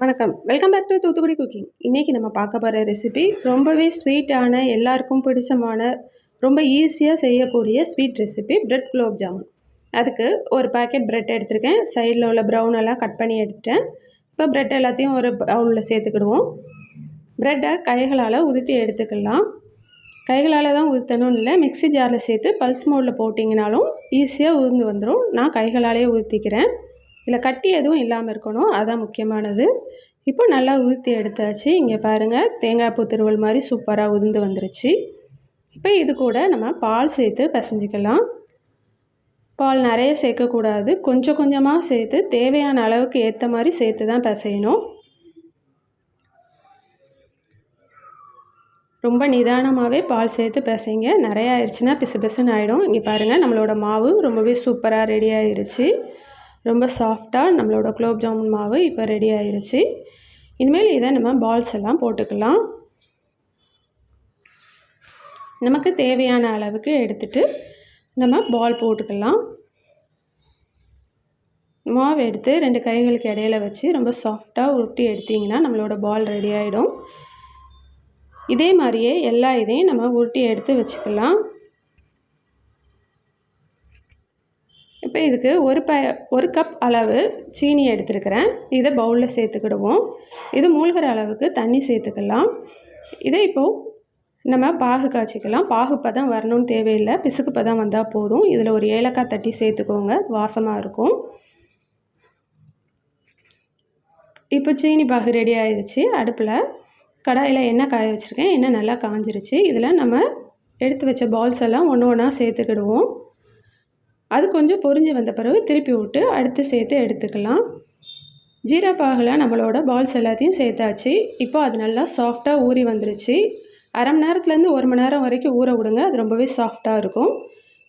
வணக்கம். Welcome back to Thoothukudi cooking. இன்றைக்கி நம்ம பார்க்க போகிற ரெசிபி ரொம்பவே ஸ்வீட்டான, எல்லாருக்கும் பிடிச்சமான, ரொம்ப ஈஸியாக செய்யக்கூடிய sweet recipe bread gulab jamun. அதுக்கு ஒரு பாக்கெட் பிரெட் எடுத்திருக்கேன். சைடில் உள்ள ப்ரௌன் எல்லாம் கட் பண்ணி எடுத்துட்டேன். இப்போ பிரெட் எல்லாத்தையும் ஒரு பவுலில் சேர்த்துக்கிடுவோம். பிரெட்டை கைகளால் உதுத்தி எடுத்துக்கலாம். கைகளால் தான் ஊற்றணும்னு இல்லை, மிக்ஸி ஜாரில் சேர்த்து பல்ஸ் மோடில் போட்டிங்கனாலும் ஈஸியாக உதிர்ந்து வந்துடும். நான் கைகளாலே ஊற்றிக்கிறேன். இதில் கட்டி எதுவும் இல்லாமல் இருக்கணும், அதுதான் முக்கியமானது. இப்போ நல்லா ஊற்றி எடுத்தாச்சு. இங்கே பாருங்கள், தேங்காய் பூ திருவல் மாதிரி சூப்பராக உதிர்ந்து வந்துருச்சு. இப்போ இது கூட நம்ம பால் சேர்த்து பிசைஞ்சிக்கலாம். பால் நிறைய சேர்க்கக்கூடாது, கொஞ்சம் கொஞ்சமாக சேர்த்து தேவையான அளவுக்கு ஏற்ற மாதிரி சேர்த்து தான் பிசையணும். ரொம்ப நிதானமாகவே பால் சேர்த்து பிசைங்க. நிறையா ஆயிடுச்சுன்னா பிசு பிசுன்னு ஆகிடும். இங்கே பாருங்கள், நம்மளோட மாவு ரொம்பவே சூப்பராக ரெடி ஆகிருச்சு. ரொம்ப சாஃப்டாக நம்மளோட குலோப் ஜாமுன் மாவு இப்போ ரெடி ஆகிருச்சு. இனிமேல் இதை நம்ம பால்ஸ் எல்லாம் போட்டுக்கலாம். நமக்கு தேவையான அளவுக்கு எடுத்துகிட்டு நம்ம பால் போட்டுக்கலாம். மாவு எடுத்து 2 கைகளுக்கு இடையில வச்சு ரொம்ப சாஃப்டாக உருட்டி எடுத்திங்கன்னா நம்மளோட பால் ரெடி ஆகிடும். இதே மாதிரியே எல்லா இதையும் நம்ம உருட்டி எடுத்து வச்சுக்கலாம். இப்போ இதுக்கு ஒரு கப் அளவு சீனி எடுத்துருக்கிறேன். இதை பவுலில் சேர்த்துக்கிடுவோம். இது மூழ்கிற அளவுக்கு தண்ணி சேர்த்துக்கலாம். இதை இப்போது நம்ம பாகு காய்ச்சிக்கலாம். பாகு பதம் வரணும்னு தேவையில்லை, பிசுக்கு பதம் வந்தால் போதும். இதில் ஒரு ஏலக்காய் தட்டி சேர்த்துக்கோங்க, வாசமாக இருக்கும். இப்போ சீனி பாகு ரெடி ஆகிடுச்சு. அடுப்பில் கடாயில் எண்ணெய் காய வச்சுருக்கேன். எண்ணெய் நல்லா காஞ்சிருச்சு. இதில் நம்ம எடுத்து வச்ச பால்ஸ் எல்லாம் ஒன்று ஒன்றா சேர்த்துக்கிடுவோம். அது கொஞ்சம் பொரிஞ்சு வந்த பிறகு திருப்பி விட்டு அடுத்து சேர்த்து எடுத்துக்கலாம். ஜீரா பாகில் நம்மளோட பால்ஸ் எல்லாத்தையும் சேர்த்தாச்சு. இப்போ அது நல்லா சாஃப்டாக ஊறி வந்துருச்சு. அரை மணி நேரத்துலேருந்து 1 மணி நேரம் வரைக்கும் ஊற விடுங்க, அது ரொம்பவே சாஃப்டாக இருக்கும்.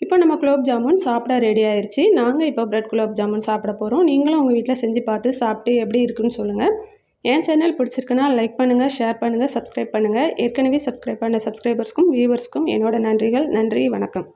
இப்போ நம்ம குலோப் ஜாமுன் சாப்பிட ரெடி ஆயிடுச்சு. நாங்கள் இப்போ பிரெட் குலோப் ஜாமுன் சாப்பிட போகிறோம். நீங்களும் உங்கள் வீட்டில் செஞ்சு பார்த்து சாப்பிட்டு எப்படி இருக்குன்னு சொல்லுங்கள். என் சேனல் பிடிச்சிருக்குன்னா லைக் பண்ணுங்கள், ஷேர் பண்ணுங்கள், சப்ஸ்கிரைப் பண்ணுங்கள். ஏற்கனவே சப்ஸ்கிரைப் பண்ண சப்ஸ்கிரைபர்ஸ்க்கும் வியூவர்ஸ்க்கும் என்னோட நன்றிகள். நன்றி, வணக்கம்.